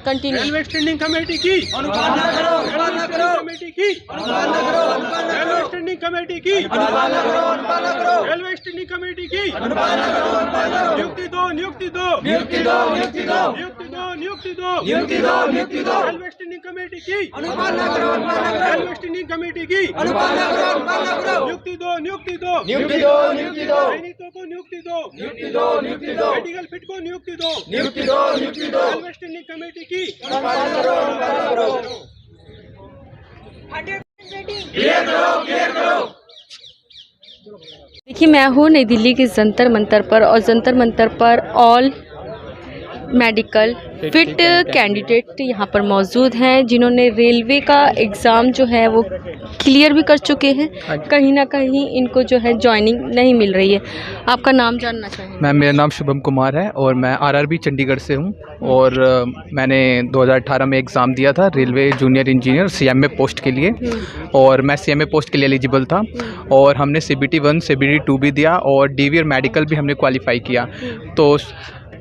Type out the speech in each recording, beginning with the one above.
Continue. Railway standing committee की अनुपालना करो, अनुपालना करो। कमेटी की अनुपालना करो, रेलवे स्टैंडिंग कमेटी की अनुपालना करो, अनुपालना करो। रेलवे स्टैंडिंग कमेटी की अनुपालना करो, अनुपालना करो। नियुक्ति दो, नियुक्ति दो, नियुक्ति दो, नियुक्ति दो, नियुक्ति दो, नियुक्ति दो, नियुक्ति दो, नियुक्ति दो। रेलवे स्टैंडिंग कमेटी की अनुपालना करो, अनुपालना करो। रेलवे स्टैंडिंग कमेटी की अनुपालना करो, अनुपालना करो। नियुक्ति दो, नियुक्ति दो, नियुक्ति दो, नियुक्ति दो। सैनिकों को नियुक्ति दो, नियुक्ति दो, नियुक्ति दो। मेडिकल फिट को नियुक्ति दो, नियुक्ति दो, नियुक्ति दो। रेलवे स्टैंडिंग कमेटी की अनुपालना करो, अनुपालना करो। क्लियर करो, क्लियर करो। देखिए, मैं हूँ नई दिल्ली के जंतर मंतर पर, और जंतर मंतर पर ऑल मेडिकल फिट कैंडिडेट यहाँ पर मौजूद हैं, जिन्होंने रेलवे का एग्ज़ाम जो है वो क्लियर भी कर चुके हैं। कहीं ना कहीं इनको जो है जॉइनिंग नहीं मिल रही है। आपका नाम जानना चाहेंगे? मैम, मेरा नाम शुभम कुमार है और मैं आरआरबी चंडीगढ़ से हूँ। और मैंने 2018 में एग्ज़ाम दिया था railway junior engineer CMA post के लिए, और मैं सीएमए पोस्ट के लिए एलिजिबल था। और हमने CBT 1 CBT 2 भी दिया और DV और मेडिकल भी हमने क्वालिफाई किया। तो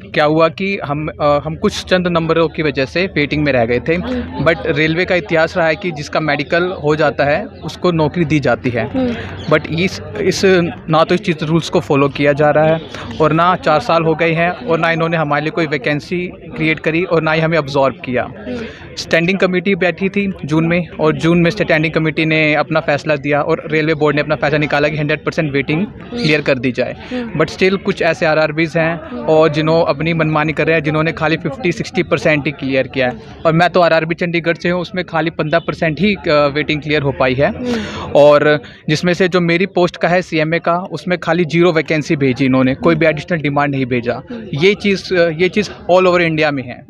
क्या हुआ कि हम कुछ चंद नंबरों की वजह से वेटिंग में रह गए थे। बट रेलवे का इतिहास रहा है कि जिसका मेडिकल हो जाता है उसको नौकरी दी जाती है। बट इस ना तो इस चीज़ रूल्स को फॉलो किया जा रहा है, और ना 4 साल हो गए हैं, और ना इन्होंने हमारे लिए कोई वैकेंसी क्रिएट करी, और ना ही हमें अब्जॉर्ब किया। स्टैंडिंग कमेटी बैठी थी जून में, और जून में स्टैंडिंग कमेटी ने अपना फैसला दिया और रेलवे बोर्ड ने अपना फैसला निकाला कि 100% वेटिंग क्लियर कर दी जाए। बट स्टिल कुछ ऐसे RRBs हैं और जिन्हों अपनी मनमानी कर रहे हैं, जिन्होंने खाली 50-60% ही क्लियर किया है। और मैं तो RRB चंडीगढ़ से हूँ, उसमें खाली 15% ही वेटिंग क्लियर हो पाई है। और जिसमें से जो मेरी पोस्ट का है CMA का, उसमें खाली 0 वैकेंसी भेजी इन्होंने, कोई भी एडिशनल डिमांड नहीं भेजा। ये चीज़ ऑल ओवर इंडिया में है।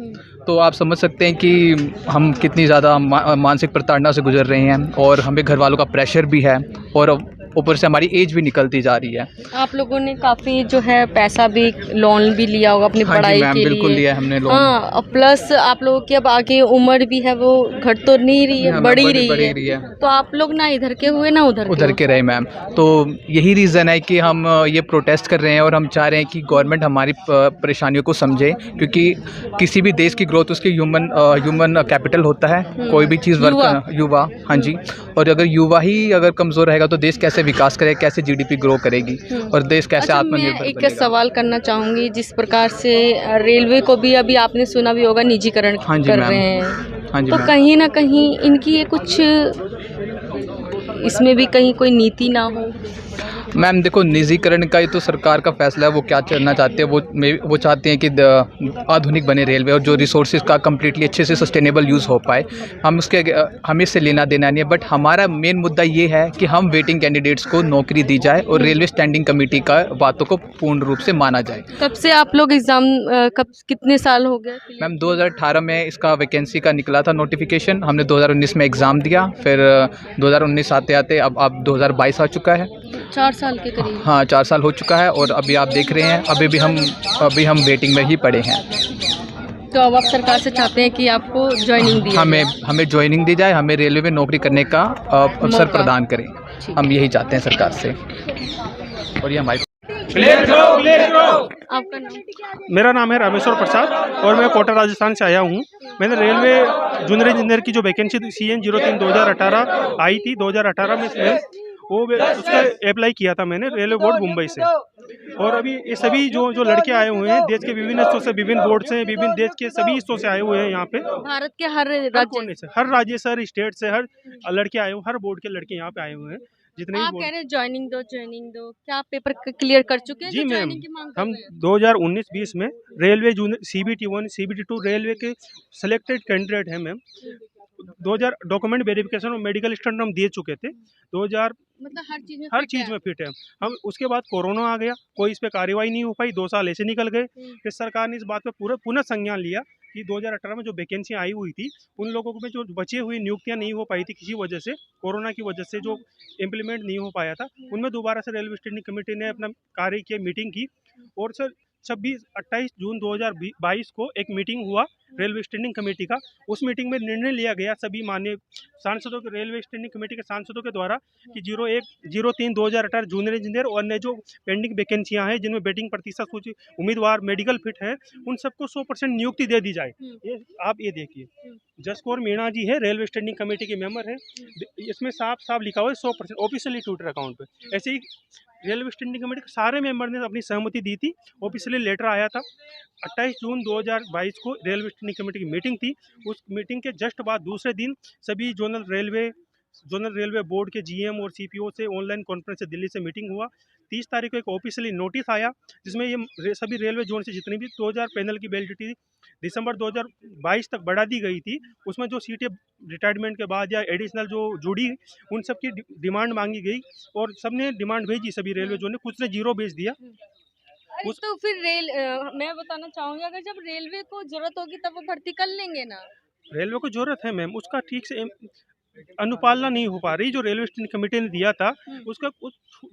तो आप समझ सकते हैं कि हम कितनी ज़्यादा मानसिक प्रताड़ना से गुजर रहे हैं, और हमें घर वालों का प्रेशर भी है, और ऊपर से हमारी एज भी निकलती जा रही है। आप लोगों ने काफ़ी जो है पैसा भी लोन भी लिया होगा अपनी पढ़ाई के लिए। बिल्कुल लिया है हमने लोन। हाँ, प्लस आप लोगों की अब आगे उम्र भी है, वो घट तो नहीं रही है, बढ़ ही रही है। तो आप लोग ना इधर के हुए ना उधर के रहे मैम। तो यही रीज़न है कि हम ये प्रोटेस्ट कर रहे हैं, और हम चाह रहे हैं कि गवर्नमेंट हमारी परेशानियों को समझे, क्योंकि किसी भी देश की ग्रोथ उसके ह्यूमन कैपिटल होता है। कोई भी चीज़ युवा, हाँ जी। और अगर युवा ही अगर कमज़ोर रहेगा तो देश कैसे विकास करेगा, कैसे GDP ग्रो करेगी, और देश कैसे आत्मनिर्भर मैं एक बनेगा। सवाल करना चाहूँगी, जिस प्रकार से रेलवे को भी अभी आपने सुना भी होगा निजीकरण कर रहे हैं, तो कहीं ना कहीं इनकी ये कुछ इसमें भी कहीं कोई नीति ना हो? मैम देखो, निजीकरण का ही तो सरकार का फैसला है। वो क्या करना चाहते हैं, वो चाहते हैं कि आधुनिक बने रेलवे, और जो रिसोर्सेज का कम्प्लीटली अच्छे से सस्टेनेबल यूज़ हो पाए। हमें इससे लेना देना नहीं है। बट हमारा मेन मुद्दा ये है कि हम वेटिंग कैंडिडेट्स को नौकरी दी जाए, और रेलवे स्टैंडिंग कमेटी का बातों को पूर्ण रूप से माना जाए। कब से आप लोग एग्ज़ाम कितने साल हो गए? मैम 2018 में इसका वैकेंसी का निकला था नोटिफिकेशन। हमने 2019 में एग्ज़ाम दिया, फिर 2019 आते आते अब 2022 आ चुका है। 4 साल के करीब। हाँ, 4 साल हो चुका है, और अभी आप देख रहे हैं अभी हम वेटिंग में ही पड़े हैं। तो अब आप सरकार से चाहते हैं कि आपको ज्वाइनिंग दी हमें ज्वाइनिंग दी जाए, हमें रेलवे में नौकरी करने का अवसर प्रदान करें। हम यही चाहते हैं सरकार से, और ये हमारी क्लियर करो, क्लियर करो। आपका नाम? मेरा नाम है रामेश्वर प्रसाद, और मैं कोटा राजस्थान से आया हूँ। मैंने रेलवे जूनियर इंजीनियर की जो वैकेंसी CN 03 2018 आई थी, 2018 में वो उसका अप्लाई किया था मैंने रेलवे बोर्ड मुंबई से। और अभी ये सभी जो लड़के आए हुए हैं देश के विभिन्न हिस्सों से, विभिन्न बोर्ड से, विभिन्न देश के सभी हिस्सों से आए हुए हैं यहाँ पे। भारत के हर राज्य से, हर स्टेट से, हर लड़के आए हुए, हर बोर्ड के लड़के यहाँ पे आए हुए हैं। जितने आप कह रहे हैं ज्वाइनिंग दो, क्या आप पेपर क्लियर कर चुके हैं? जी मैम, हम 2019-20 में railway junior CBT 1 CBT 2 railway के सिलेक्टेड कैंडिडेट हैं मैम। 2000 डॉक्यूमेंट वेरिफिकेशन और मेडिकल स्टैंडर्ड हम दे चुके थे। 2000 मतलब हर चीज़ में फिट है हम। उसके बाद कोरोना आ गया, कोई इस पे कार्रवाई नहीं हो पाई, 2 साल ऐसे निकल गए। फिर सरकार ने इस बात पे पुनः संज्ञान लिया कि 2018 में जो वैकेंसी आई हुई थी, उन लोगों में जो बची हुई नियुक्तियां नहीं हो पाई थी किसी वजह से, कोरोना की वजह से जो इम्प्लीमेंट नहीं हो पाया था, उनमें दोबारा से रेलवे स्टैंडिंग कमेटी ने अपना कार्य किया, मीटिंग की। और सर 28 जून 2022 को एक मीटिंग हुआ रेलवे स्टैंडिंग कमेटी का। उस मीटिंग में निर्णय लिया गया सभी माननीय सांसदों के, रेलवे स्टैंडिंग कमेटी के सांसदों के द्वारा कि 01/03/2018 जूनियर इंजीनियर और अन्य जो पेंडिंग वैकेंसियां हैं जिनमें वेटिंग प्रतिशत सूची उम्मीदवार मेडिकल फिट है, उन सबको 100% नियुक्ति दे दी जाए। ये आप ये देखिए, जसकौर मीणा जी है, रेलवे स्टैंडिंग कमेटी के मेंबर है, इसमें साफ साफ लिखा हुआ है 100% ऑफिशियली ट्विटर अकाउंट पे। ऐसे ही रेलवे स्टैंडिंग कमेटी के सारे मेंबर ने अपनी सहमति दी थी, ऑफिशियली लेटर आया था। 28 जून 2022 को रेलवे स्टैंडिंग कमेटी की मीटिंग थी। उस मीटिंग के जस्ट बाद दूसरे दिन सभी जोनल रेलवे बोर्ड के जीएम और सीपीओ से ऑनलाइन कॉन्फ्रेंस से दिल्ली से मीटिंग हुआ। 30 तारीख को एक ऑफिशियली नोटिस आया जिसमें ये सभी रेलवे जोन से जितनी भी 2000 पैनल की वैलिडिटी दिसंबर 2022 तक बढ़ा दी गई थी, उसमें जो सीटें रिटायरमेंट के बाद या एडिशनल जो जुड़ी उन सब की डिमांड मांगी गई और सबने डिमांड भेजी, सभी रेलवे जोन ने, कुछ ने जीरो भेज दिया। तो फिर मैं बताना चाहूँगी, अगर जब रेलवे को जरूरत होगी तब वो भर्ती कर लेंगे ना। रेलवे को जरूरत है मैम, उसका ठीक से अनुपालना नहीं हो पा रही। जो रेलवे स्टैंडिंग कमेटी ने दिया था उसका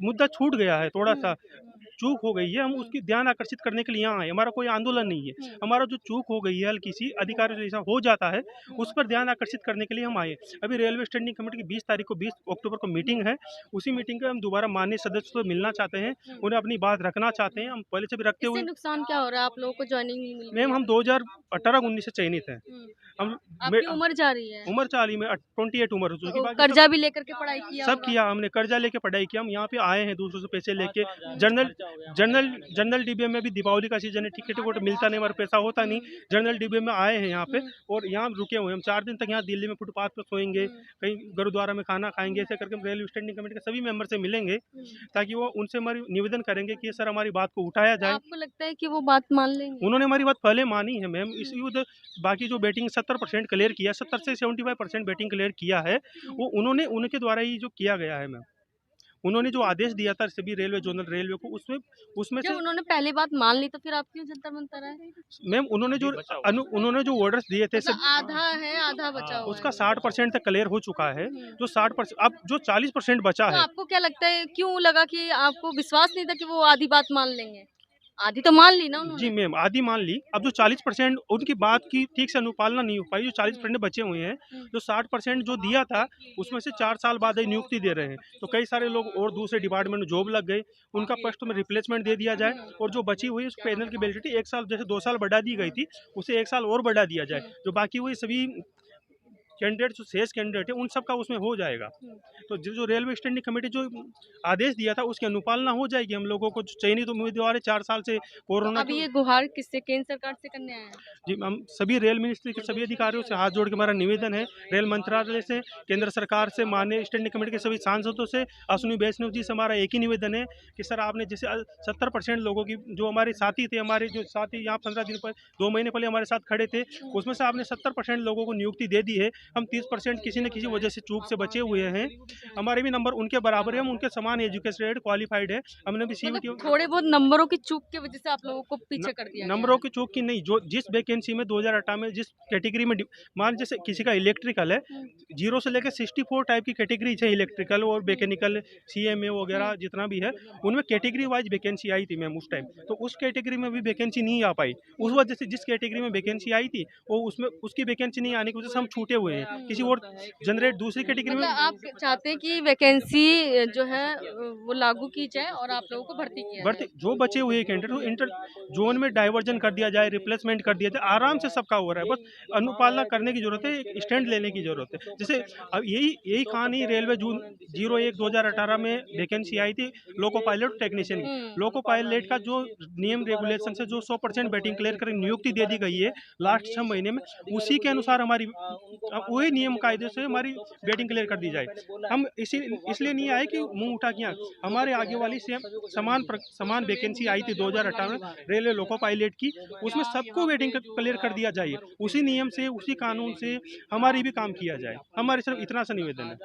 मुद्दा छूट गया है, थोड़ा सा चूक हो गई है। हम उसकी ध्यान आकर्षित करने के लिए यहाँ आए, हमारा कोई आंदोलन नहीं है। हमारा जो चूक हो गई है हल्की सी अधिकारियों से ऐसा हो जाता है, उस पर ध्यान आकर्षित करने के लिए हम आए। अभी रेलवे स्टैंडिंग कमेटी की 20 तारीख को 20 अक्टूबर को मीटिंग है। उसी मीटिंग के हम दोबारा माननीय सदस्यों से मिलना चाहते हैं, उन्हें अपनी बात रखना चाहते हैं। हम पहले से भी रखते हुए नुकसान क्या हो रहा है आप लोगों को, ज्वाइनिंग नहीं मिल रही? मैम हम 2018-19 से चयनित हैं। हम आपकी उम्र जा रही है? उम्र चाली में 28 उम्र हो चुकी। कर्जा भी लेकर के पढ़ाई किया? सब किया, हमने कर्जा लेके पढ़ाई किया। हम यहाँ पे आए हैं दूसरों से पैसे लेके। जनरल डिब्बे में भी दीपावली का सीजन है, टिकट मिलता नहीं, हमारा पैसा होता नहीं। जनरल डिब्बे में आए हैं यहाँ पे और यहाँ रुके हुए। हम 4 दिन तक यहाँ दिल्ली में फुटपाथ पर सोएंगे, कहीं गुरुद्वारा में खाना खाएंगे। ऐसे करके हम रेलवे स्टैंडिंग कमेटी के सभी मेंबर से मिलेंगे ताकि वो उनसे हमारी निवेदन करेंगे कि सर हमारी बात को उठाया जाए। आपको लगता है कि वो बात मान लेंगे? उन्होंने हमारी बात पहले मानी है मैम। इस युद्ध बाकी जो बैटिंग 70% क्लियर किया, 70 से 75% बैटिंग क्लियर किया है, वो उन्होंने उनके द्वारा ही जो किया गया है मैम। उन्होंने जो आदेश दिया था सभी रेलवे जोनल रेलवे को, उसमें से उन्होंने पहले बात मान ली तो फिर आप क्यों जंतर मंतर है? मैम उन्होंने जो ऑर्डर्स दिए थे सब आधा है, आधा बचा हुआ उसका 60% तक क्लियर हो चुका है। जो 60% अब जो 40% बचा तो है। आपको क्या लगता है, क्यों लगा कि आपको विश्वास नहीं था कि वो आधी बात मान लेंगे? आधी तो मान ली ना उन्होंने। जी मैम, आधी मान ली। अब जो 40% उनकी बात की ठीक से अनुपालना नहीं हो पाई, जो 40% बचे हुए हैं, जो 60% जो दिया था उसमें से 4 साल बाद ही नियुक्ति दे रहे हैं। तो कई सारे लोग और दूसरे डिपार्टमेंट में जॉब लग गए, उनका पोस्ट में रिप्लेसमेंट दे दिया जाए और जो बची हुई उस पैनल की वैलिडिटी 1 साल, जैसे 2 साल बढ़ा दी गई थी उसे 1 साल और बढ़ा दिया जाए। जो बाकी हुई सभी कैंडिडेट, जो शेष कैंडिडेट है, उन सब का उसमें हो जाएगा। तो जो रेलवे स्टैंडिंग कमेटी जो आदेश दिया था उसकी अनुपालना हो जाएगी। हम लोगों को चयनित उम्मीदवार है 4 साल से कोरोना। अभी ये गुहार किससे, केंद्र सरकार से करने आए हैं? जी, हम सभी रेल मिनिस्ट्री के सभी अधिकारियों से हाथ जोड़ के हमारा निवेदन है, रेल मंत्रालय से, केंद्र सरकार से, माननीय स्टैंडिंग कमेटी के सभी सांसदों से, अश्विनी वैष्णव जी से हमारा एक ही निवेदन है कि सर आपने जैसे 70% लोगों की, जो हमारे साथी थे, हमारे जो साथी यहाँ 15 दिन पर 2 महीने पहले हमारे साथ खड़े थे, उसमें से आपने 70% लोगों को नियुक्ति दे दी है। हम 30% किसी न किसी वजह से चूक से बचे हुए हैं। हमारे भी नंबर उनके बराबर है, हम उनके समान एजुकेटेड क्वालिफाइड है। हमने भी सीवीटी थोड़े बहुत नंबरों की चूक की वजह से आप लोगों को पीछे कर दिया। नंबरों की चूक की नहीं, जो जिस वैकेंसी में 2018 में जिस कैटेगरी में मान, जैसे किसी का इलेक्ट्रिकल है, 0 से लेकर 64 टाइप की कैटेगरी है, इलेक्ट्रिकल और मैकेनिकल, CMA वगैरह जितना भी है, उनमें कैटेगरी वाइज वैकेंसी आई थी मैम उस टाइम। तो उस कैटेगरी में भी वैकेंसी नहीं आ पाई। उस वजह से जिस कैटेगरी में वैकेंसी आई थी वो उसमें उसकी वैकेंसी नहीं आने की वजह से हम छूटे हुए हैं। किसी और जनरेट दूसरी कैटेगरी में आप चाहते हैं कि वैकेंसी जो है वो लागू की जाए और आप लोगों को भर्ती किया जाए। जो बचे हुए कैंडिडेट इंटर जोन में डाइवर्जन कर दिया जाए, रिप्लेसमेंट कर दिया जाए, आराम से सबका हो रहा है। बस अनुपालना करने की जरूरत है, एक स्टैंड लेने की जरूरत है। जैसे अब यही कहानी रेलवे जून 01/2018 में वैकेंसी आई थी लोको पायलट टेक्नीशियन की। लोको पायलट का जो नियम रेगुलेशन से जो 100% बैटिंग क्लियर कर नियुक्ति दे दी गई है लास्ट 6 महीने में, उसी के अनुसार हमारी वही नियम कायदे से हमारी बैटिंग क्लियर कर दी जाए। हम इसलिए नहीं आए कि मुंह उठा किया। हमारे आगे वाली से समान वैकेंसी आई थी 2018 में रेलवे लोको पायलट की, उसमें सबको बैटिंग क्लियर कर दिया जाए। उसी नियम से, उसी कानून से हमारी भी काम किया जाए। हमारे सिर्फ इतना सा निवेदन है।